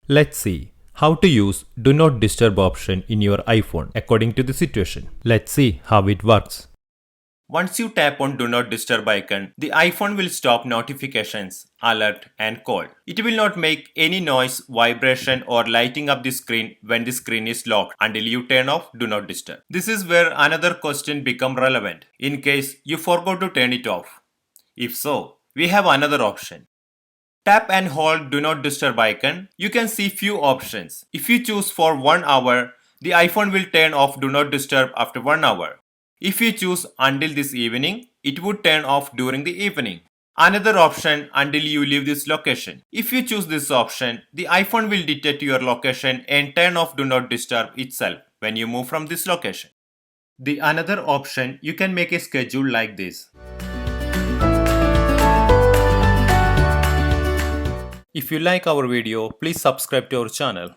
Let's see how to use Do Not Disturb option in your iPhone according to the situation. Let's see how it works. Once you tap on Do Not Disturb icon, the iPhone will stop notifications, alert and call. It will not make any noise, vibration or lighting up the screen when the screen is locked until you turn off Do Not Disturb. This is where another question becomes relevant in case you forgot to turn it off. If so, we have another option. Tap and hold Do Not Disturb icon. You can see few options. If you choose for 1 hour, the iPhone will turn off Do Not Disturb after 1 hour. If you choose until this evening, it would turn off during the evening. Another option until you leave this location. If you choose this option, the iPhone will detect your location and turn off Do Not Disturb itself when you move from this location. The another option, you can make a schedule like this. If you like our video, please subscribe to our channel.